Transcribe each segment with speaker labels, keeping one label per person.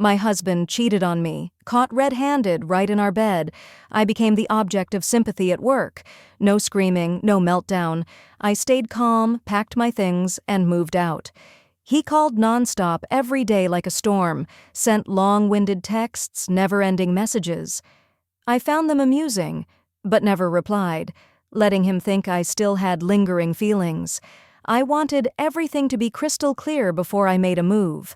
Speaker 1: My husband cheated on me, caught red-handed right in our bed. I became the object of sympathy at work. No screaming, no meltdown. I stayed calm, packed my things, and moved out. He called nonstop every day like a storm, sent long-winded texts, never-ending messages. I found them amusing, but never replied, letting him think I still had lingering feelings. I wanted everything to be crystal clear before I made a move.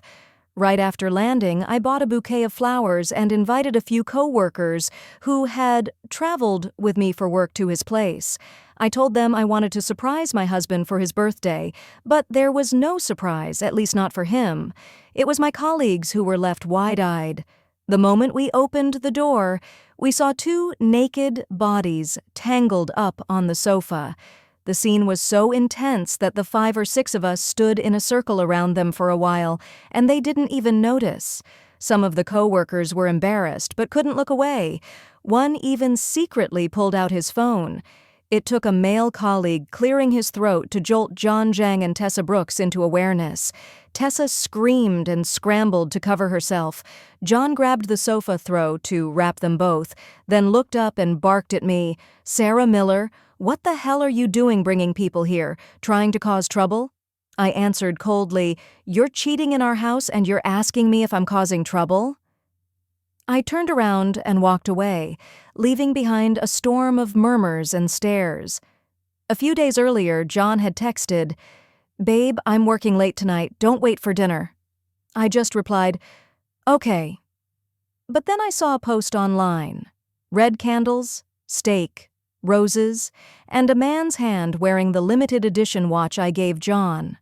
Speaker 1: Right after landing, I bought a bouquet of flowers and invited a few co-workers who had traveled with me for work to his place. I told them I wanted to surprise my husband for his birthday, but there was no surprise, at least not for him. It was my colleagues who were left wide-eyed. The moment we opened the door, we saw two naked bodies tangled up on the sofa. The scene was so intense that the 5 or 6 of us stood in a circle around them for a while, and they didn't even notice. Some of the co-workers were embarrassed but couldn't look away. One even secretly pulled out his phone. It took a male colleague clearing his throat to jolt John Zhang and Tessa Brooks into awareness. Tessa screamed and scrambled to cover herself. John grabbed the sofa throw to wrap them both, then looked up and barked at me, "Sarah Miller, what the hell are you doing bringing people here? Trying to cause trouble?" I answered coldly, "You're cheating in our house and you're asking me if I'm causing trouble?" I turned around and walked away, leaving behind a storm of murmurs and stares. A few days earlier, John had texted, "Babe, I'm working late tonight. Don't wait for dinner." I just replied, "Okay." But then I saw a post online. Red candles, steak, roses, and a man's hand wearing the limited edition watch I gave John.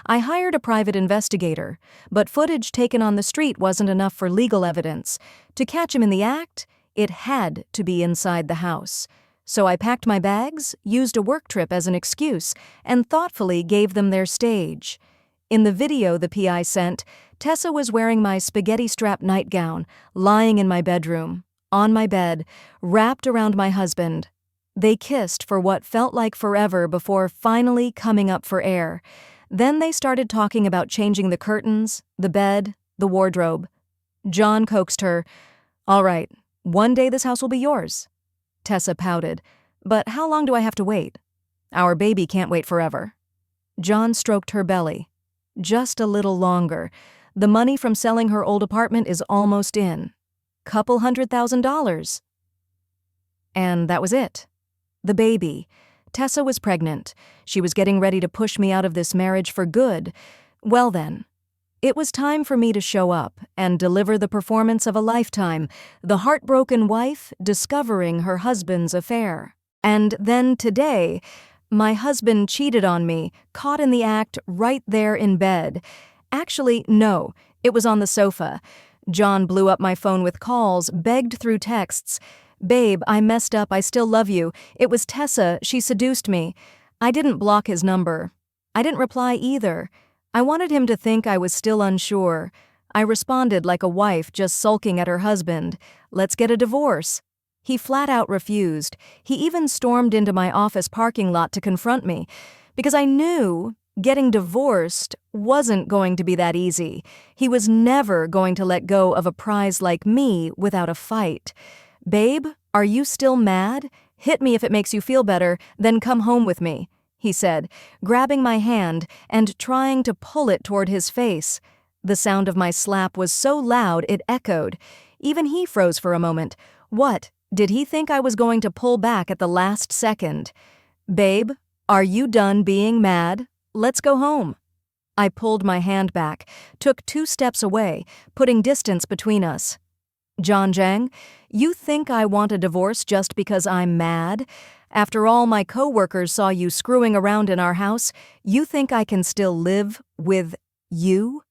Speaker 1: I hired a private investigator, but footage taken on the street wasn't enough for legal evidence. To catch him in the act, it had to be inside the house. So I packed my bags, used a work trip as an excuse, and thoughtfully gave them their stage. In the video the PI sent, Tessa was wearing my spaghetti-strap nightgown, lying in my bedroom, on my bed, wrapped around my husband. They kissed for what felt like forever before finally coming up for air. Then they started talking about changing the curtains, the bed, the wardrobe. John coaxed her, "All right, one day this house will be yours." Tessa pouted, "But how long do I have to wait? Our baby can't wait forever." John stroked her belly. "Just a little longer. The money from selling her old apartment is almost in. Couple $100,000. And that was it. The baby. Tessa was pregnant. She was getting ready to push me out of this marriage for good. Well then, it was time for me to show up and deliver the performance of a lifetime, the heartbroken wife discovering her husband's affair. And then today, my husband cheated on me, caught in the act right there in bed. Actually, no, it was on the sofa. John blew up my phone with calls, begged through texts, "Babe, I messed up, I still love you. It was Tessa, she seduced me." I didn't block his number. I didn't reply either. I wanted him to think I was still unsure. I responded like a wife just sulking at her husband, "Let's get a divorce." He flat out refused. He even stormed into my office parking lot to confront me, because I knew getting divorced wasn't going to be that easy. He was never going to let go of a prize like me without a fight. "Babe, are you still mad? Hit me if it makes you feel better, then come home with me," he said, grabbing my hand and trying to pull it toward his face. The sound of my slap was so loud it echoed. Even he froze for a moment. What, did he think I was going to pull back at the last second? "Babe, are you done being mad? Let's go home." I pulled my hand back, took 2 steps away, putting distance between us. "John Zhang, you think I want a divorce just because I'm mad? After all my co-workers saw you screwing around in our house, you think I can still live with you?"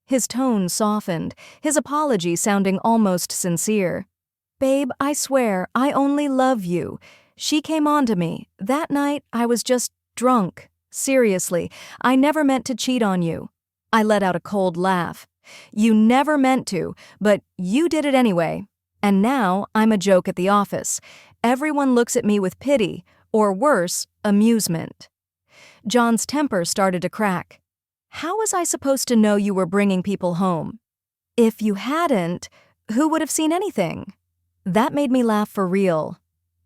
Speaker 1: His tone softened, his apology sounding almost sincere. "Babe, I swear, I only love you. She came on to me. That night, I was just drunk. Seriously, I never meant to cheat on you." I let out a cold laugh. "You never meant to, but you did it anyway. And now I'm a joke at the office. Everyone looks at me with pity, or worse, amusement." John's temper started to crack. "How was I supposed to know you were bringing people home?" If you hadn't, who would have seen anything? That made me laugh for real.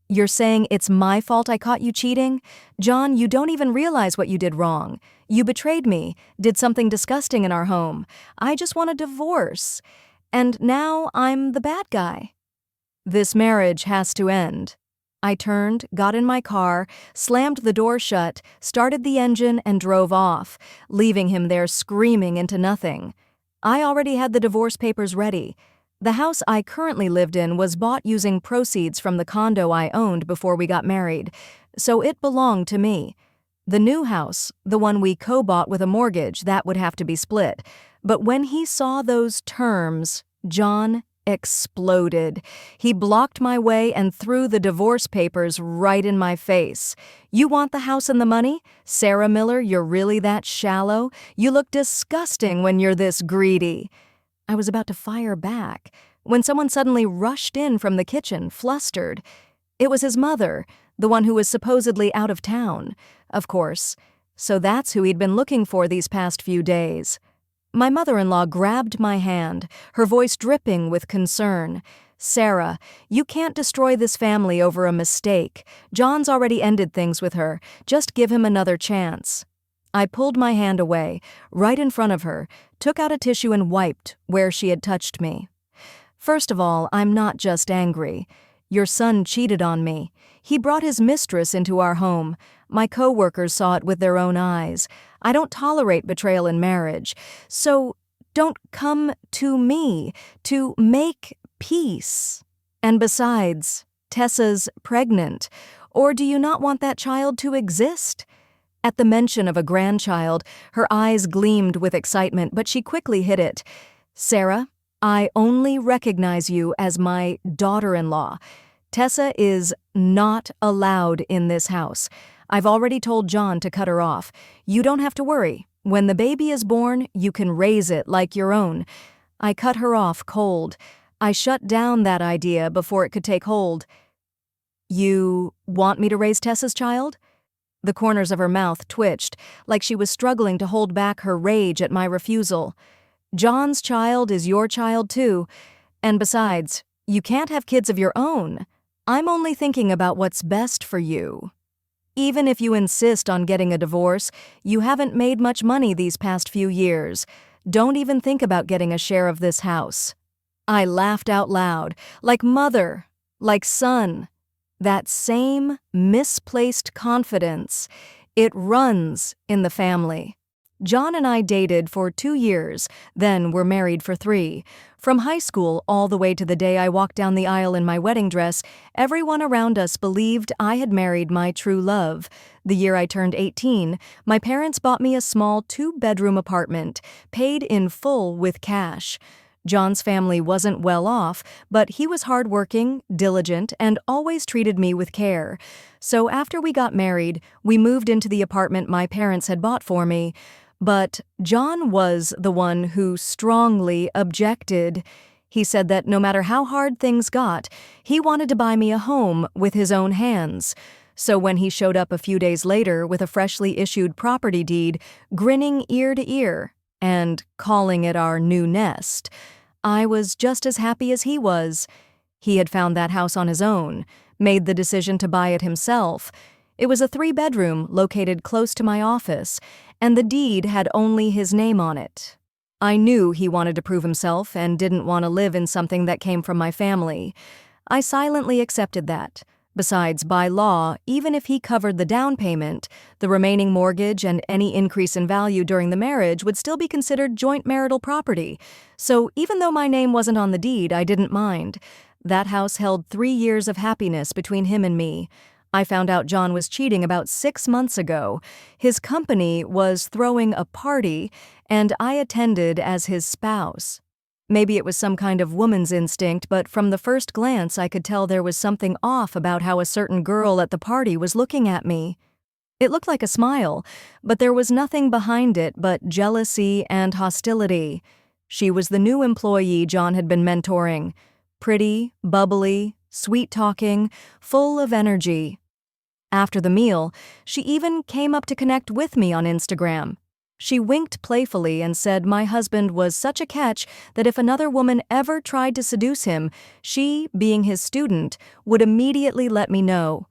Speaker 1: You're saying it's my fault I caught you cheating? John, you don't even realize what you did wrong. You betrayed me, did something disgusting in our home. I just want a divorce. And now I'm the bad guy. This marriage has to end. I turned, got in my car, slammed the door shut, started the engine, and drove off, leaving him there screaming into nothing. I already had the divorce papers ready. The house I currently lived in was bought using proceeds from the condo I owned before we got married, so it belonged to me. The new house, the one we co-bought with a mortgage, that would have to be split. But when he saw those terms, John exploded. He blocked my way and threw the divorce papers right in my face. You want the house and the money? Sarah Miller, you're really that shallow? You look disgusting when you're this greedy. I was about to fire back when someone suddenly rushed in from the kitchen, flustered. It was his mother, the one who was supposedly out of town, of course. So that's who he'd been looking for these past few days. My mother-in-law grabbed my hand, her voice dripping with concern. Sarah, you can't destroy this family over a mistake. John's already ended things with her. Just give him another chance. I pulled my hand away, right in front of her, took out a tissue and wiped where she had touched me. First of all, I'm not just angry. Your son cheated on me. He brought his mistress into our home. My co-workers saw it with their own eyes. I don't tolerate betrayal in marriage. So don't come to me to make peace. And besides, Tessa's pregnant. Or do you not want that child to exist? At the mention of a grandchild, her eyes gleamed with excitement, but she quickly hid it. Sarah, I only recognize you as my daughter-in-law. Tessa is not allowed in this house. I've already told John to cut her off. You don't have to worry. When the baby is born, you can raise it like your own. I cut her off cold. I shut down that idea before it could take hold. You want me to raise Tessa's child? The corners of her mouth twitched, like she was struggling to hold back her rage at my refusal. John's child is your child too. And besides, you can't have kids of your own. I'm only thinking about what's best for you. Even if you insist on getting a divorce, you haven't made much money these past few years. Don't even think about getting a share of this house. I laughed out loud, like mother, like son. That same misplaced confidence, it runs in the family. John and I dated for 2 years, then were married for 3. From high school all the way to the day I walked down the aisle in my wedding dress, everyone around us believed I had married my true love. The year I turned 18, my parents bought me a small 2-bedroom apartment, paid in full with cash. John's family wasn't well off, but he was hardworking, diligent, and always treated me with care. So after we got married, we moved into the apartment my parents had bought for me. But John was the one who strongly objected. He said that no matter how hard things got, he wanted to buy me a home with his own hands. So when he showed up a few days later with a freshly issued property deed, grinning ear to ear, and calling it our new nest, I was just as happy as he was. He had found that house on his own, made the decision to buy it himself. It was a 3-bedroom located close to my office, and the deed had only his name on it. I knew he wanted to prove himself and didn't want to live in something that came from my family. I silently accepted that. Besides, by law, even if he covered the down payment, the remaining mortgage and any increase in value during the marriage would still be considered joint marital property. So even though my name wasn't on the deed, I didn't mind. That house held 3 years of happiness between him and me. I found out John was cheating about 6 months ago. His company was throwing a party, and I attended as his spouse. Maybe it was some kind of woman's instinct, but from the first glance I could tell there was something off about how a certain girl at the party was looking at me. It looked like a smile, but there was nothing behind it but jealousy and hostility. She was the new employee John had been mentoring. Pretty, bubbly, sweet-talking, full of energy. After the meal, she even came up to connect with me on Instagram. She winked playfully and said my husband was such a catch that if another woman ever tried to seduce him, she, being his student, would immediately let me know.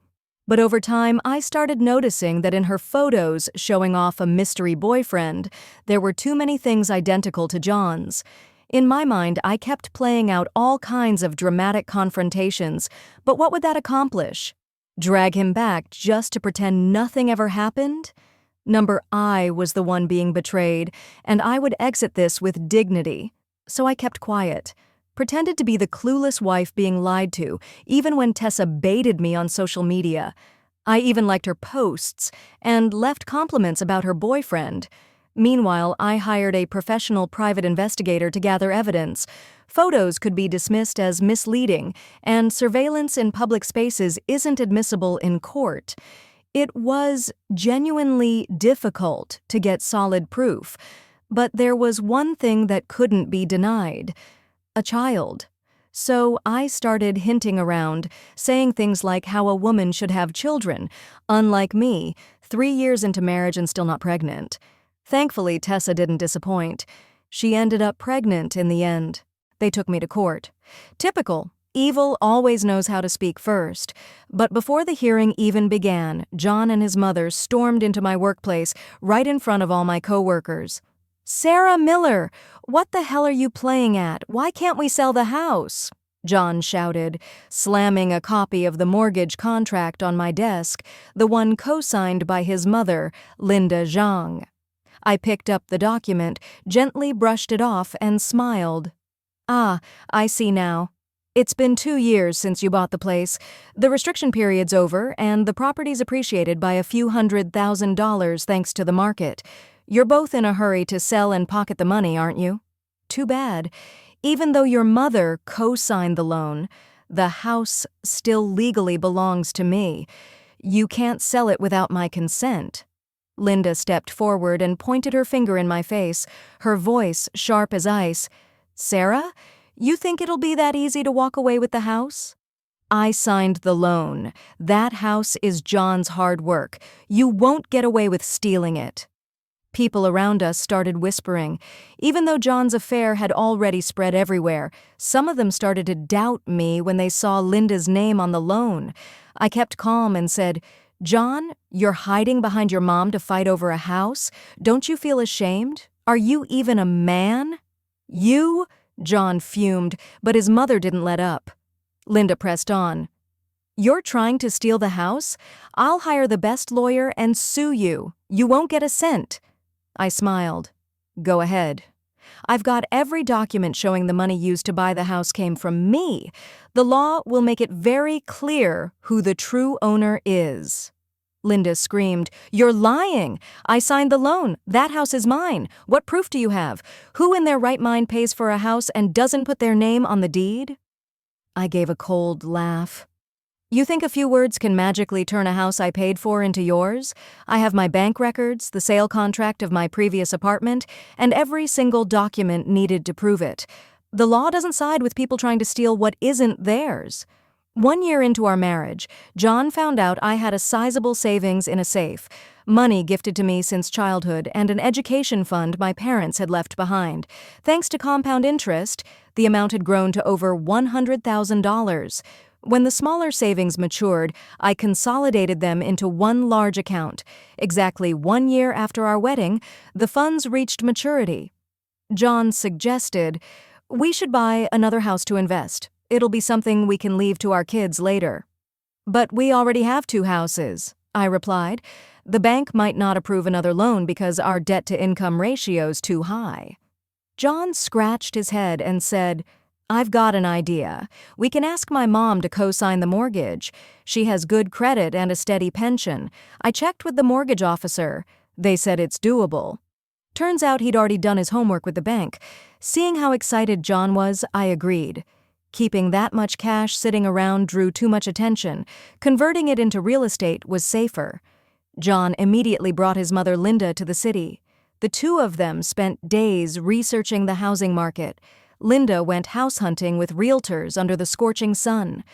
Speaker 1: But over time, I started noticing that in her photos showing off a mystery boyfriend, there were too many things identical to John's. In my mind, I kept playing out all kinds of dramatic confrontations, but what would that accomplish? Drag him back just to pretend nothing ever happened? Number I was the one being betrayed, and I would exit this with dignity. So I kept quiet, pretended to be the clueless wife being lied to, even when Tessa baited me on social media. I even liked her posts and left compliments about her boyfriend. Meanwhile, I hired a professional private investigator to gather evidence. Photos could be dismissed as misleading, and surveillance in public spaces isn't admissible in court. It was genuinely difficult to get solid proof, but there was one thing that couldn't be denied: a child. So I started hinting around, saying things like how a woman should have children, unlike me, 3 years into marriage and still not pregnant. Thankfully, Tessa didn't disappoint. She ended up pregnant in the end. They took me to court. Typical. Evil always knows how to speak first. But before the hearing even began, John and his mother stormed into my workplace right in front of all my coworkers. "Sarah Miller, what the hell are you playing at? Why can't we sell the house?" John shouted, slamming a copy of the mortgage contract on my desk, the one co-signed by his mother, Linda Zhang. I picked up the document, gently brushed it off, and smiled. "Ah, I see now. It's been 2 years since you bought the place. The restriction period's over, and the property's appreciated by a few $100,000 thanks to the market. You're both in a hurry to sell and pocket the money, aren't you? Too bad. Even though your mother co-signed the loan, the house still legally belongs to me. You can't sell it without my consent." Linda stepped forward and pointed her finger in my face, her voice sharp as ice. "Sarah? You think it'll be that easy to walk away with the house? I signed the loan. That house is John's hard work. You won't get away with stealing it." People around us started whispering. Even though John's affair had already spread everywhere, some of them started to doubt me when they saw Linda's name on the loan. I kept calm and said, "John, you're hiding behind your mom to fight over a house? Don't you feel ashamed? Are you even a man?" "You?" John fumed, but his mother didn't let up. Linda pressed on. "You're trying to steal the house? I'll hire the best lawyer and sue you. You won't get a cent." I smiled. "Go ahead. I've got every document showing the money used to buy the house came from me. The law will make it very clear who the true owner is." Linda screamed, "You're lying! I signed the loan. That house is mine. What proof do you have? Who in their right mind pays for a house and doesn't put their name on the deed?" I gave a cold laugh. "You think a few words can magically turn a house I paid for into yours? I have my bank records, the sale contract of my previous apartment, and every single document needed to prove it. The law doesn't side with people trying to steal what isn't theirs." 1 year into our marriage, John found out I had a sizable savings in a safe, money gifted to me since childhood, and an education fund my parents had left behind. Thanks to compound interest, the amount had grown to over $100,000. When the smaller savings matured, I consolidated them into one large account. Exactly 1 year after our wedding, the funds reached maturity. John suggested, "We should buy another house to invest. It'll be something we can leave to our kids later." "But we already have 2 houses," I replied. "The bank might not approve another loan because our debt-to-income ratio's too high." John scratched his head and said, "I've got an idea. We can ask my mom to co-sign the mortgage. She has good credit and a steady pension. I checked with the mortgage officer. They said it's doable." Turns out he'd already done his homework with the bank. Seeing how excited John was, I agreed. Keeping that much cash sitting around drew too much attention. Converting it into real estate was safer. John immediately brought his mother Linda to the city. The two of them spent days researching the housing market. Linda went house hunting with realtors under the scorching sun.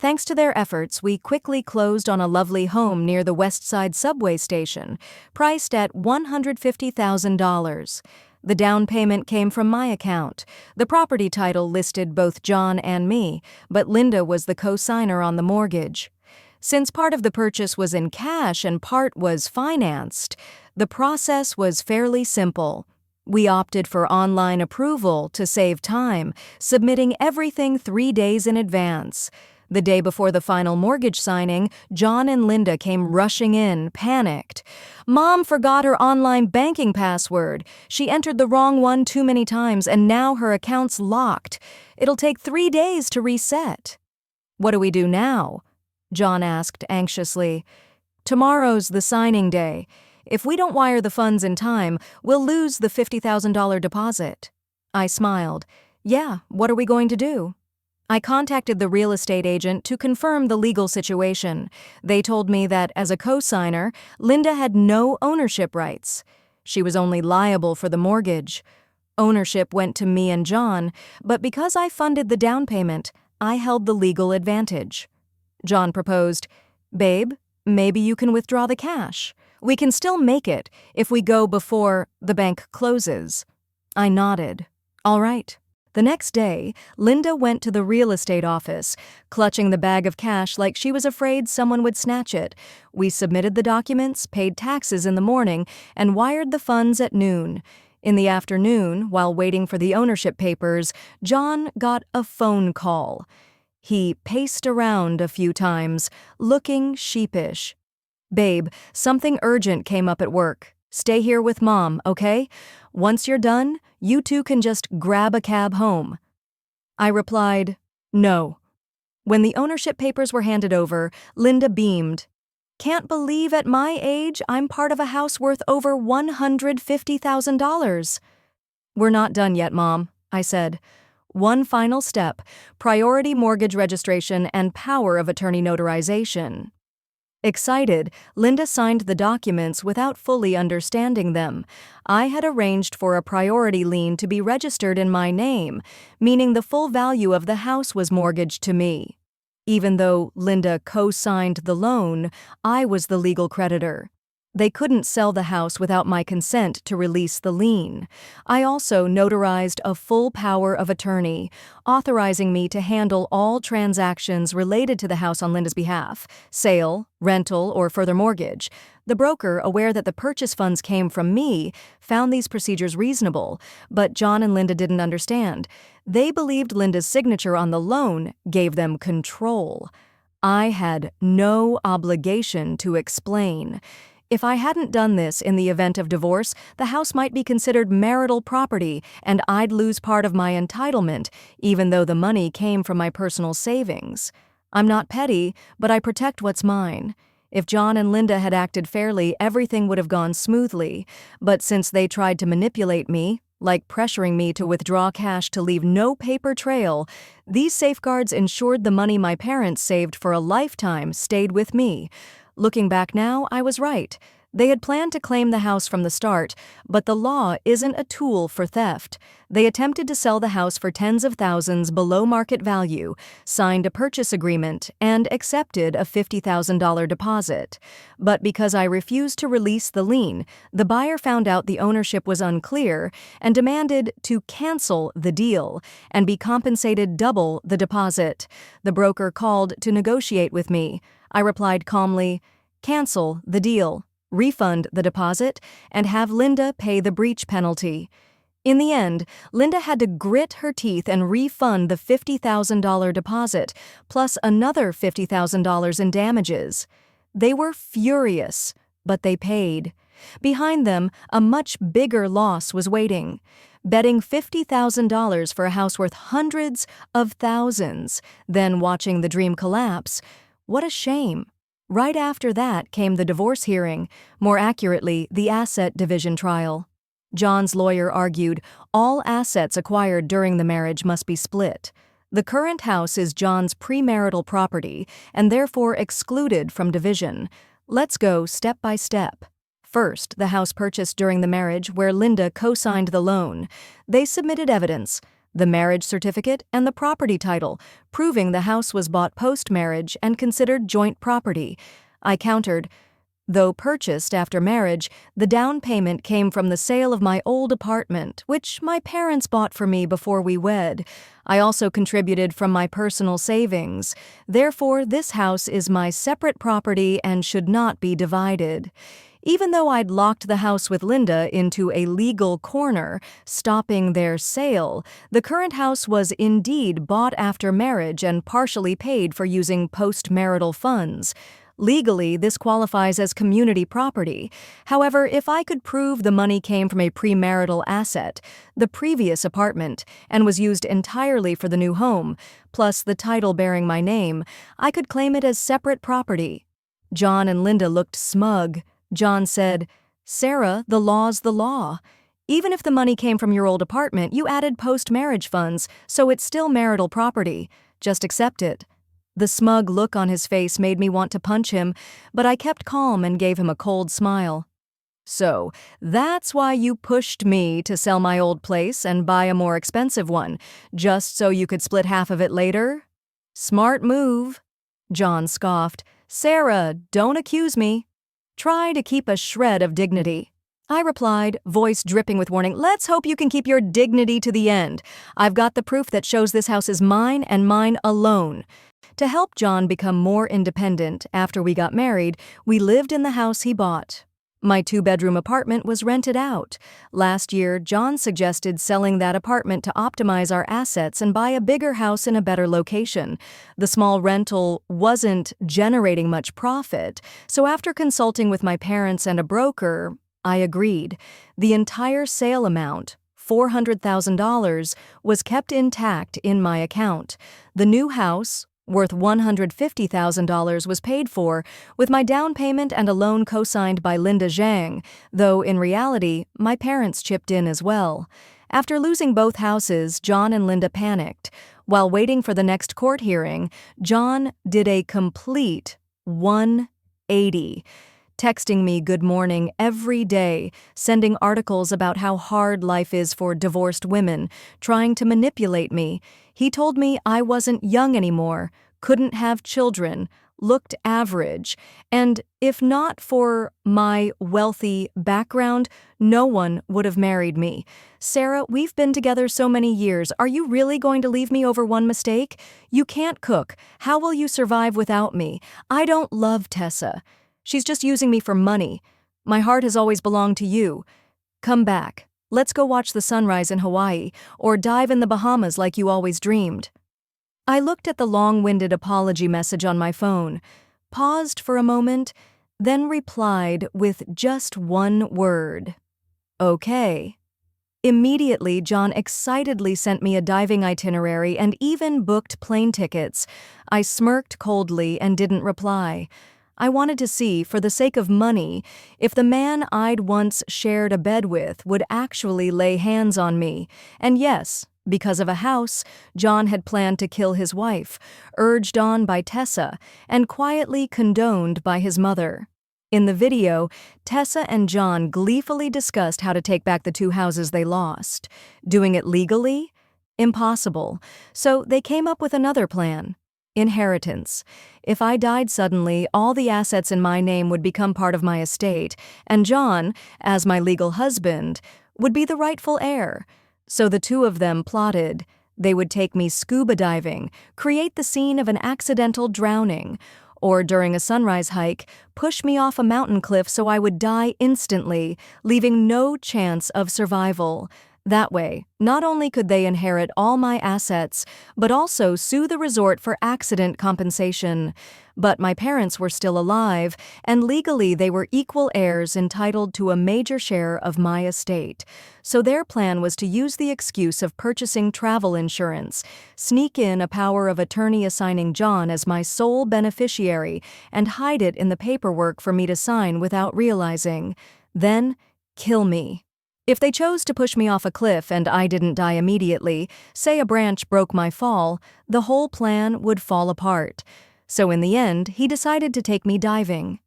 Speaker 1: Thanks to their efforts, we quickly closed on a lovely home near the West Side subway station, priced at $150,000. The down payment came from my account. The property title listed both John and me, but Linda was the co-signer on the mortgage. Since part of the purchase was in cash and part was financed, the process was fairly simple. We opted for online approval to save time, submitting everything 3 days in advance. The day before the final mortgage signing, John and Linda came rushing in, panicked. Mom forgot her online banking password. She entered the wrong one too many times, and now her account's locked. It'll take 3 days to reset. What do we do now? John asked anxiously. Tomorrow's the signing day. If we don't wire the funds in time, we'll lose the $50,000 deposit. I smiled. Yeah, what are we going to do? I contacted the real estate agent to confirm the legal situation. They told me that, as a co-signer, Linda had no ownership rights. She was only liable for the mortgage. Ownership went to me and John, but because I funded the down payment, I held the legal advantage. John proposed, "Babe, maybe you can withdraw the cash. We can still make it if we go before the bank closes." I nodded. All right. The next day, Linda went to the real estate office, clutching the bag of cash like she was afraid someone would snatch it. We submitted the documents, paid taxes in the morning, and wired the funds at noon. In the afternoon, while waiting for the ownership papers, John got a phone call. He paced around a few times, looking sheepish. "Babe, something urgent came up at work. Stay here with Mom, okay? Once you're done, you two can just grab a cab home." I replied, "No." When the ownership papers were handed over, Linda beamed. "Can't believe at my age I'm part of a house worth over $150,000. "We're not done yet, Mom," I said. "One final step: priority mortgage registration and power of attorney notarization." Excited, Linda signed the documents without fully understanding them. I had arranged for a priority lien to be registered in my name, meaning the full value of the house was mortgaged to me. Even though Linda co-signed the loan, I was the legal creditor. They couldn't sell the house without my consent to release the lien. I also notarized a full power of attorney, authorizing me to handle all transactions related to the house on Linda's behalf: sale, rental, or further mortgage. The broker, aware that the purchase funds came from me, found these procedures reasonable, but John and Linda didn't understand. They believed Linda's signature on the loan gave them control. I had no obligation to explain. If I hadn't done this in the event of divorce, the house might be considered marital property and I'd lose part of my entitlement, even though the money came from my personal savings. I'm not petty, but I protect what's mine. If John and Linda had acted fairly, everything would have gone smoothly. But since they tried to manipulate me, like pressuring me to withdraw cash to leave no paper trail, these safeguards ensured the money my parents saved for a lifetime stayed with me. Looking back now, I was right. They had planned to claim the house from the start, but the law isn't a tool for theft. They attempted to sell the house for tens of thousands below market value, signed a purchase agreement, and accepted a $50,000 deposit. But because I refused to release the lien, the buyer found out the ownership was unclear and demanded to cancel the deal and be compensated double the deposit. The broker called to negotiate with me. I replied calmly, "Cancel the deal, refund the deposit, and have Linda pay the breach penalty." In the end, Linda had to grit her teeth and refund the $50,000 deposit, plus another $50,000 in damages. They were furious, but they paid. Behind them, a much bigger loss was waiting. Betting $50,000 for a house worth hundreds of thousands, then watching the dream collapse. What a shame. Right after that came the divorce hearing, more accurately, the asset division trial. John's lawyer argued all assets acquired during the marriage must be split. The current house is John's premarital property and therefore excluded from division. Let's go step by step. First, the house purchased during the marriage where Linda co-signed the loan. They submitted evidence. the marriage certificate, and the property title, proving the house was bought post-marriage and considered joint property. I countered, though purchased after marriage, the down payment came from the sale of my old apartment, which my parents bought for me before we wed. I also contributed from my personal savings. Therefore, this house is my separate property and should not be divided. Even though I'd locked the house with Linda into a legal corner, stopping their sale, the current house was indeed bought after marriage and partially paid for using post-marital funds. Legally, this qualifies as community property. However, if I could prove the money came from a premarital asset, the previous apartment, and was used entirely for the new home, plus the title bearing my name, I could claim it as separate property. John and Linda looked smug. John said, "Sarah, the law's the law. Even if the money came from your old apartment, you added post-marriage funds, so it's still marital property. Just accept it." The smug look on his face made me want to punch him, but I kept calm and gave him a cold smile. "So, that's why you pushed me to sell my old place and buy a more expensive one, just so you could split half of it later? Smart move." John scoffed. "Sarah, don't accuse me. Try to keep a shred of dignity." I replied, voice dripping with warning, "Let's hope you can keep your dignity to the end. I've got the proof that shows this house is mine and mine alone." To help John become more independent after we got married, we lived in the house he bought. My 2-bedroom apartment was rented out. Last year, John suggested selling that apartment to optimize our assets and buy a bigger house in a better location. The small rental wasn't generating much profit, so after consulting with my parents and a broker, I agreed. The entire sale amount, $400,000, was kept intact in my account. The new house, worth $150,000, was paid for, with my down payment and a loan co-signed by Linda Zhang, though in reality, my parents chipped in as well. After losing both houses, John and Linda panicked. While waiting for the next court hearing, John did a complete 180. Texting me good morning every day, sending articles about how hard life is for divorced women, trying to manipulate me. He told me I wasn't young anymore, couldn't have children, looked average, and if not for my wealthy background, no one would have married me. "Sarah, we've been together so many years. Are you really going to leave me over one mistake? You can't cook. How will you survive without me? I don't love Tessa. She's just using me for money. My heart has always belonged to you. Come back. Let's go watch the sunrise in Hawaii, or dive in the Bahamas like you always dreamed." I looked at the long-winded apology message on my phone, paused for a moment, then replied with just one word: "Okay." Immediately, John excitedly sent me a diving itinerary and even booked plane tickets. I smirked coldly and didn't reply. I wanted to see, for the sake of money, if the man I'd once shared a bed with would actually lay hands on me. And yes, because of a house, John had planned to kill his wife, urged on by Tessa, and quietly condoned by his mother. In the video, Tessa and John gleefully discussed how to take back the 2 houses they lost. Doing it legally? Impossible. So they came up with another plan. Inheritance. If I died suddenly, all the assets in my name would become part of my estate, and John, as my legal husband, would be the rightful heir. So the 2 of them plotted. They would take me scuba diving, create the scene of an accidental drowning, or during a sunrise hike, push me off a mountain cliff so I would die instantly, leaving no chance of survival. That way, not only could they inherit all my assets, but also sue the resort for accident compensation. But my parents were still alive, and legally they were equal heirs entitled to a major share of my estate. So their plan was to use the excuse of purchasing travel insurance, sneak in a power of attorney assigning John as my sole beneficiary, and hide it in the paperwork for me to sign without realizing. Then, kill me. If they chose to push me off a cliff and I didn't die immediately, say a branch broke my fall, the whole plan would fall apart. So in the end, he decided to take me diving.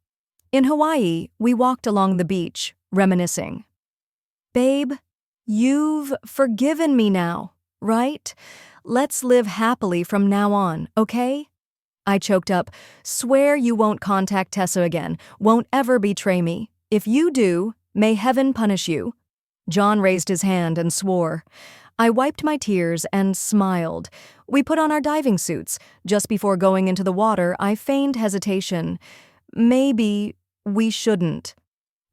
Speaker 1: In Hawaii, we walked along the beach, reminiscing. "Babe, you've forgiven me now, right? Let's live happily from now on, okay? I choked up. Swear you won't contact Tessa again, won't ever betray me. If you do, may heaven punish you. John raised his hand and swore. I wiped my tears and smiled. We put on our diving suits. Just before going into the water, I feigned hesitation. Maybe we shouldn't.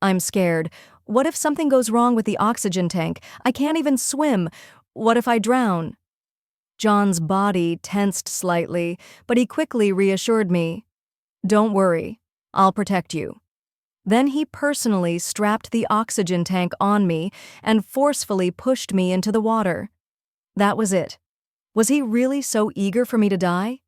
Speaker 1: I'm scared. What if something goes wrong with the oxygen tank? I can't even swim. What if I drown? John's body tensed slightly, but he quickly reassured me. Don't worry, I'll protect you. Then he personally strapped the oxygen tank on me and forcefully pushed me into the water. That was it. Was he really so eager for me to die?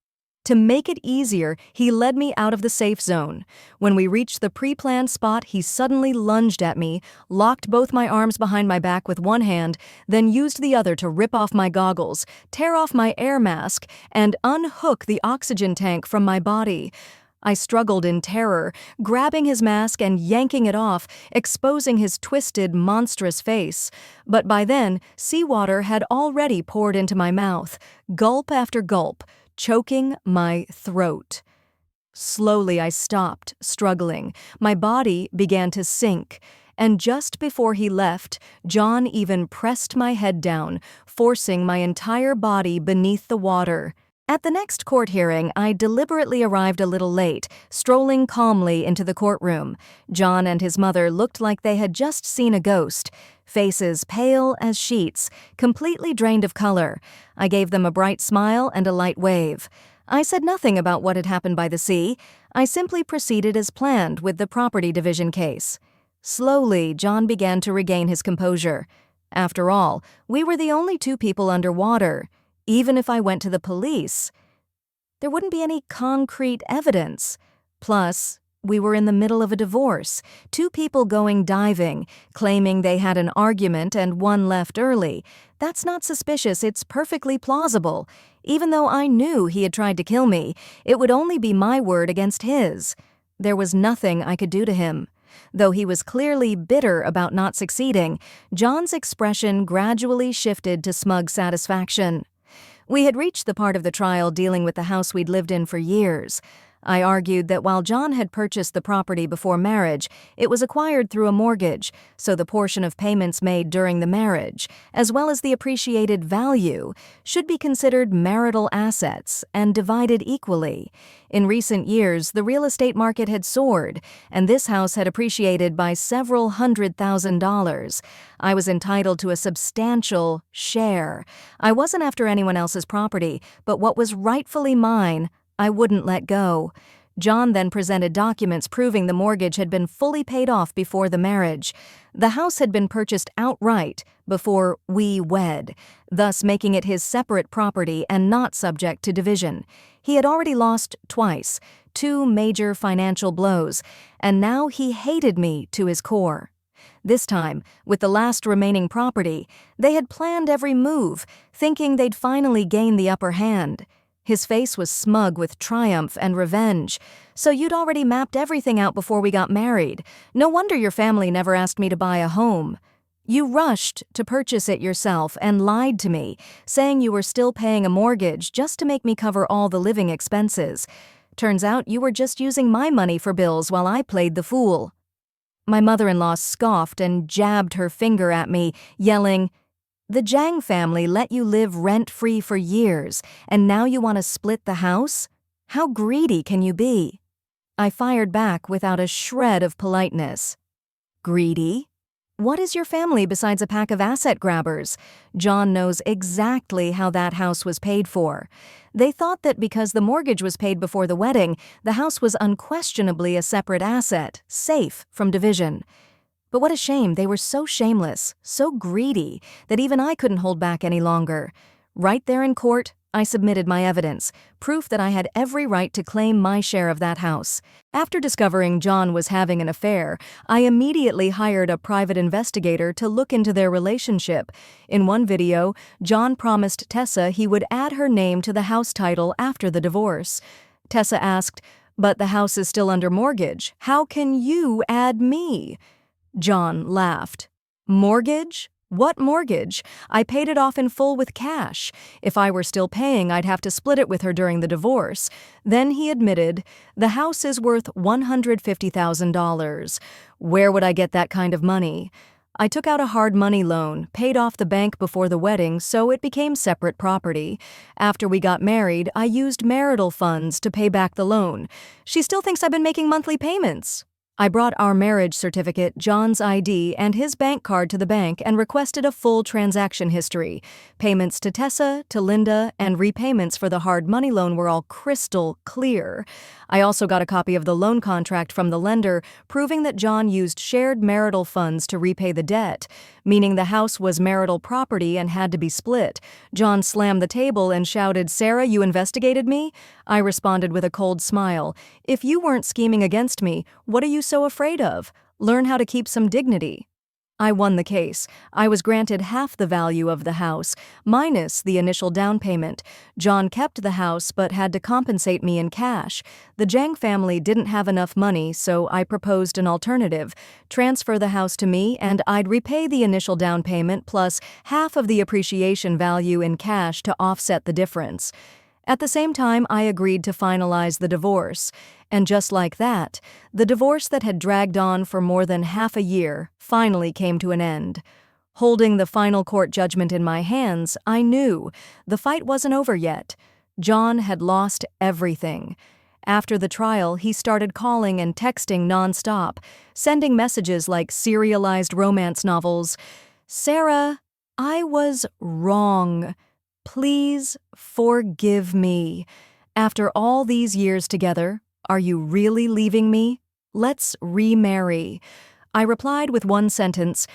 Speaker 1: To make it easier, he led me out of the safe zone. When we reached the pre-planned spot, he suddenly lunged at me, locked both my arms behind my back with one hand, then used the other to rip off my goggles, tear off my air mask, and unhook the oxygen tank from my body. I struggled in terror, grabbing his mask and yanking it off, exposing his twisted, monstrous face. But by then, seawater had already poured into my mouth, gulp after gulp, choking my throat. Slowly I stopped, struggling. My body began to sink. And just before he left, John even pressed my head down, forcing my entire body beneath the water. At the next court hearing, I deliberately arrived a little late, strolling calmly into the courtroom. John and his mother looked like they had just seen a ghost, faces pale as sheets, completely drained of color. I gave them a bright smile and a light wave. I said nothing about what had happened by the sea. I simply proceeded as planned with the property division case. Slowly, John began to regain his composure. After all, we were the only two people underwater. Even if I went to the police, there wouldn't be any concrete evidence. Plus, we were in the middle of a divorce, two people going diving, claiming they had an argument and one left early. That's not suspicious, it's perfectly plausible. Even though I knew he had tried to kill me, it would only be my word against his. There was nothing I could do to him. Though he was clearly bitter about not succeeding, John's expression gradually shifted to smug satisfaction. We had reached the part of the trial dealing with the house we'd lived in for years. I argued that while John had purchased the property before marriage, it was acquired through a mortgage, so the portion of payments made during the marriage, as well as the appreciated value, should be considered marital assets and divided equally. In recent years, the real estate market had soared, and this house had appreciated by several $100,000. I was entitled to a substantial share. I wasn't after anyone else's property, but what was rightfully mine, I wouldn't let go. John then presented documents proving the mortgage had been fully paid off before the marriage. The house had been purchased outright before we wed, thus making it his separate property and not subject to division. He had already lost twice, two major financial blows, and now he hated me to his core. This time, with the last remaining property, they had planned every move, thinking they'd finally gain the upper hand. His face was smug with triumph and revenge. So you'd already mapped everything out before we got married. No wonder your family never asked me to buy a home. You rushed to purchase it yourself and lied to me, saying you were still paying a mortgage just to make me cover all the living expenses. Turns out you were just using my money for bills while I played the fool. My mother-in-law scoffed and jabbed her finger at me, yelling, "The Jang family let you live rent-free for years, and now you want to split the house? How greedy can you be?" I fired back without a shred of politeness. Greedy? What is your family besides a pack of asset grabbers? John knows exactly how that house was paid for. They thought that because the mortgage was paid before the wedding, the house was unquestionably a separate asset, safe from division. But what a shame, they were so shameless, so greedy, that even I couldn't hold back any longer. Right there in court, I submitted my evidence, proof that I had every right to claim my share of that house. After discovering John was having an affair, I immediately hired a private investigator to look into their relationship. In one video, John promised Tessa he would add her name to the house title after the divorce. Tessa asked, "But the house is still under mortgage. How can you add me?" John laughed. "Mortgage? What mortgage? I paid it off in full with cash. If I were still paying, I'd have to split it with her during the divorce. Then he admitted, the house is worth $150,000. Where would I get that kind of money? I took out a hard money loan, paid off the bank before the wedding, so it became separate property. After we got married, I used marital funds to pay back the loan. She still thinks I've been making monthly payments. I brought our marriage certificate, John's ID, and his bank card to the bank and requested a full transaction history. Payments to Tessa, to Linda, and repayments for the hard money loan were all crystal clear. I also got a copy of the loan contract from the lender, proving that John used shared marital funds to repay the debt, meaning the house was marital property and had to be split. John slammed the table and shouted, "Sarah, you investigated me?" I responded with a cold smile. "If you weren't scheming against me, what are you so afraid of? Learn how to keep some dignity." I won the case. I was granted half the value of the house, minus the initial down payment. John kept the house but had to compensate me in cash. The Jang family didn't have enough money, so I proposed an alternative. Transfer the house to me and I'd repay the initial down payment plus half of the appreciation value in cash to offset the difference. At the same time, I agreed to finalize the divorce. And just like that, the divorce that had dragged on for more than half a year finally came to an end. Holding the final court judgment in my hands, I knew the fight wasn't over yet. John had lost everything. After the trial, he started calling and texting nonstop, sending messages like serialized romance novels. "Sarah, I was wrong. Please forgive me. After all these years together, are you really leaving me? Let's remarry." I replied with one sentence,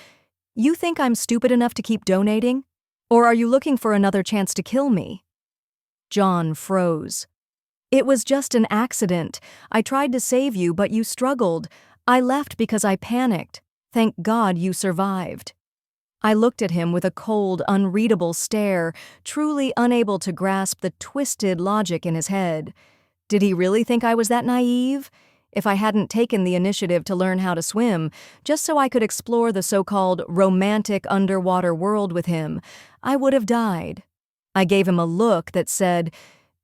Speaker 1: "You think I'm stupid enough to keep donating? Or are you looking for another chance to kill me?" John froze. "It was just an accident. I tried to save you, but you struggled. I left because I panicked. Thank God you survived." I looked at him with a cold, unreadable stare, truly unable to grasp the twisted logic in his head. Did he really think I was that naive? If I hadn't taken the initiative to learn how to swim, just so I could explore the so-called romantic underwater world with him, I would have died. I gave him a look that said,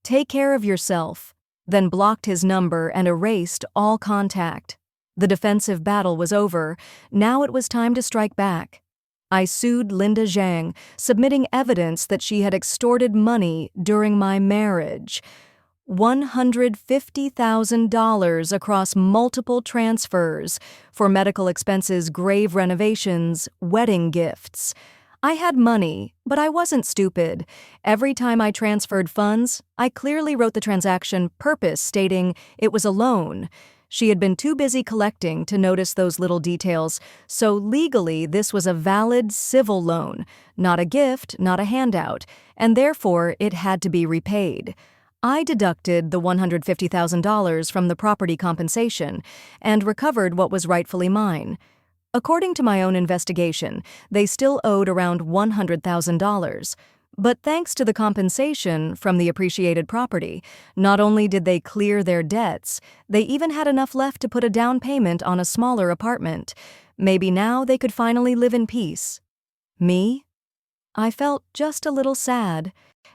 Speaker 1: "Take care of yourself," then blocked his number and erased all contact. The defensive battle was over. Now it was time to strike back. I sued Linda Zhang, submitting evidence that she had extorted money during my marriage. $150,000 across multiple transfers for medical expenses, grave renovations, wedding gifts. I had money, but I wasn't stupid. Every time I transferred funds, I clearly wrote the transaction purpose stating it was a loan. She had been too busy collecting to notice those little details, so legally this was a valid civil loan, not a gift, not a handout, and therefore it had to be repaid. I deducted the $150,000 from the property compensation and recovered what was rightfully mine. According to my own investigation, they still owed around $100,000. But thanks to the compensation from the appreciated property, not only did they clear their debts, they even had enough left to put a down payment on a smaller apartment. Maybe now they could finally live in peace. Me? I felt just a little sad.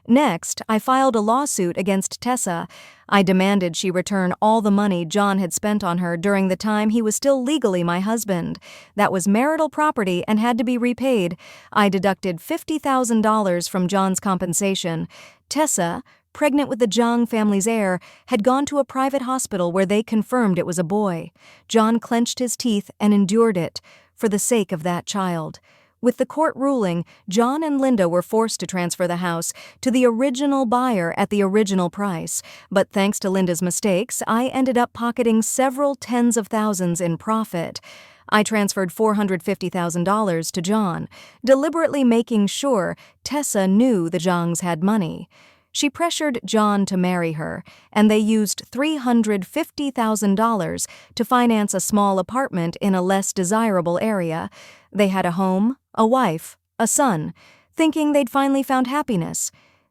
Speaker 1: Next, I filed a lawsuit against Tessa. I demanded she return all the money John had spent on her during the time he was still legally my husband. That was marital property and had to be repaid. I deducted $50,000 from John's compensation. Tessa, pregnant with the Zhang family's heir, had gone to a private hospital where they confirmed it was a boy. John clenched his teeth and endured it, for the sake of that child. With the court ruling, John and Linda were forced to transfer the house to the original buyer at the original price, but thanks to Linda's mistakes, I ended up pocketing several tens of thousands in profit. I transferred $450,000 to John, deliberately making sure Tessa knew the Zhangs had money. She pressured John to marry her, and they used $350,000 to finance a small apartment in a less desirable area. They had a home, a wife, a son, thinking they'd finally found happiness.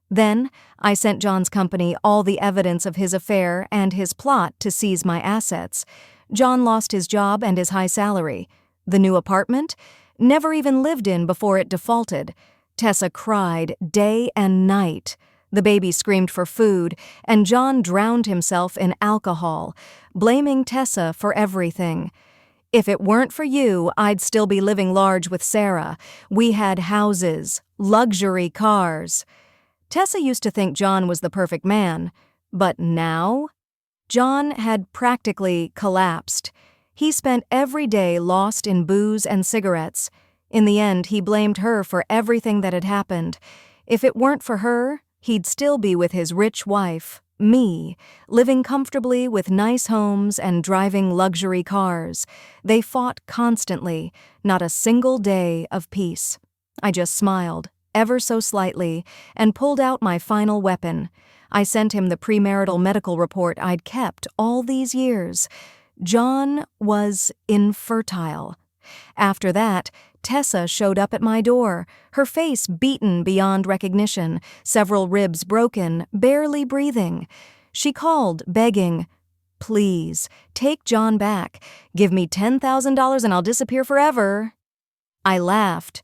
Speaker 1: Then, I sent John's company all the evidence of his affair and his plot to seize my assets. John lost his job and his high salary. The new apartment? never even lived in before it defaulted. Tessa cried day and night. The baby screamed for food, and John drowned himself in alcohol, blaming Tessa for everything. If it weren't for you, I'd still be living large with Sarah. We had houses, luxury cars. Tessa used to think John was the perfect man, but now? John had practically collapsed. He spent every day lost in booze and cigarettes. In the end, he blamed her for everything that had happened. If it weren't for her, he'd still be with his rich wife, me, living comfortably with nice homes and driving luxury cars. They fought constantly, not a single day of peace. I just smiled, ever so slightly, and pulled out my final weapon. I sent him the premarital medical report I'd kept all these years. John was infertile. After that, Tessa showed up at my door, her face beaten beyond recognition, several ribs broken, barely breathing. She called, begging, "Please, take John back. Give me $10,000 and I'll disappear forever." I laughed.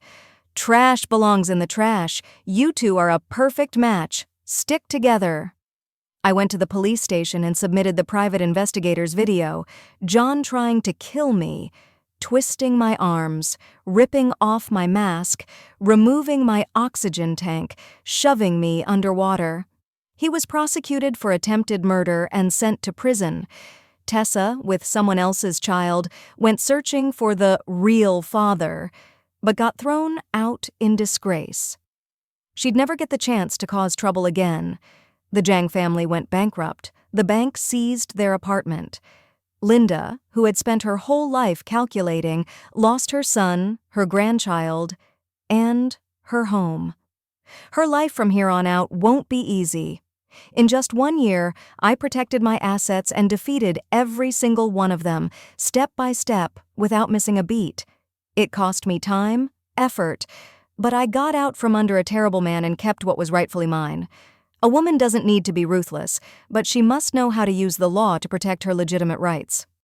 Speaker 1: "Trash belongs in the trash. You two are a perfect match. Stick together." I went to the police station and submitted the private investigator's video. John trying to kill me, twisting my arms, ripping off my mask, removing my oxygen tank, shoving me underwater. He was prosecuted for attempted murder and sent to prison. Tessa, with someone else's child, went searching for the real father, but got thrown out in disgrace. She'd never get the chance to cause trouble again. The Jang family went bankrupt. The bank seized their apartment. Linda, who had spent her whole life calculating, lost her son, her grandchild, and her home. Her life from here on out won't be easy. In just 1 year, I protected my assets and defeated every single one of them, step by step, without missing a beat. It cost me time, effort, but I got out from under a terrible man and kept what was rightfully mine. A woman doesn't need to be ruthless, but she must know how to use the law to protect her legitimate rights.